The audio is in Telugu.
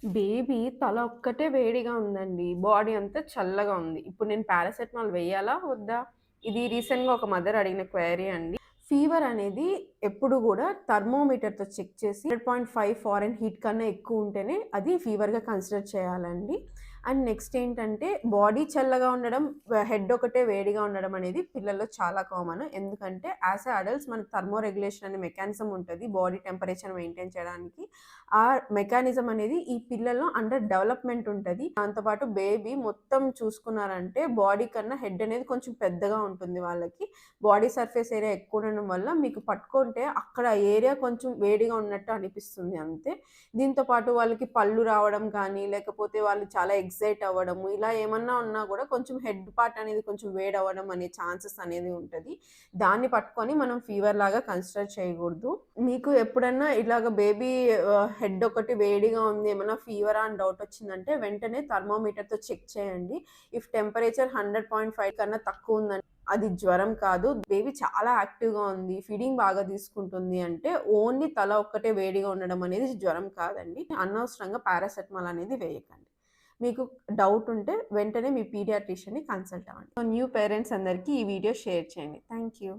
బేబీ తల ఒక్కటే వేడిగా ఉందండి. బాడీ అంతా చల్లగా ఉంది. ఇప్పుడు నేను పారాసెటమాల్ వేయాలా? వద్దా? ఇది రీసెంట్‌గా ఒక మదర్ అడిగిన క్వెరీ అండి. ఫీవర్ అనేది ఎప్పుడు గూడా థర్మోమీటర్‌తో చెక్ చేసి 100.5 ఫారెన్ హీట్ కన్నా ఎక్కువ ఉంటేనే అది ఫీవర్‌గా కన్సిడర్ చేయాలండి. అండ్ నెక్స్ట్ ఏంటంటే బాడీ చల్లగా ఉండడం, హెడ్ ఒకటే వేడిగా ఉండడం అనేది పిల్లల్లో చాలా కామన్. ఎందుకంటే యాస్ ఎ అడల్ట్స్ మనకు థర్మో రెగ్యులేషన్ అనే మెకానిజం ఉంటది. బాడీ టెంపరేచర్ మెయింటైన్ చేయడానికి. ఆ మెకానిజం అనేది ఈ పిల్లల్లో అండర్ డెవలప్‌మెంట్ ఉంటది. దాంతో పాటు బేబీ మొత్తం చూసుకున్నారంటే బాడీ కన్నా హెడ్ అనేది కొంచెం పెద్దగా ఉంటుంది వాళ్ళకి. బాడీ సర్ఫేస్ ఏరియా ఎక్కువ ఉండడం వల్ల మీకు పట్టుకుంటే అక్కడ ఏరియా కొంచెం వేడిగా ఉన్నట్టు అనిపిస్తుంది అంతే. దీంతో పాటు వాళ్ళకి పళ్ళు రావడం కానీ, లేకపోతే వాళ్ళు చాలా ఎక్సైట్ అవ్వడము, ఇలా ఏమన్నా ఉన్నా గూడా కొంచెం హెడ్ పార్ట్ అనేది కొంచెం వేడవ్వడం అనే ఛాన్సెస్ అనేది ఉంటది. దాన్ని పట్టుకొని మనం ఫీవర్ లాగా కన్సిడర్ చేయగూడదు. మీకు ఎప్పుడన్నా ఇలాగ బేబీ హెడ్ ఒకటి వేడిగా ఉంది, ఏమన్నా ఫీవరా అని డౌట్ వచ్చిందంటే వెంటనే థర్మామీటర్‌తో చెక్ చేయండి. ఇఫ్ టెంపరేచర్ 100.5 కన్నా తక్కువ ఉందంటే అది జ్వరం కాదు. బేబీ చాలా యాక్టివ్‌గా ఉంది, ఫీడింగ్ బాగా తీసుకుంటుంది అంటే ఓన్లీ తల ఒక్కటే వేడిగా ఉండడం అనేది జ్వరం కాదండి. అనవసరంగా పారాసెటమాల్ అనేది వేయకండి. మీకు డౌట్ ఉంటే వెంటనే మీ పీడియాట్రిషియన్‌ని కన్సల్ట్ అవ్వండి. సో, న్యూ పేరెంట్స్ అందరికీ ఈ వీడియో షేర్ చేయండి. Thank you.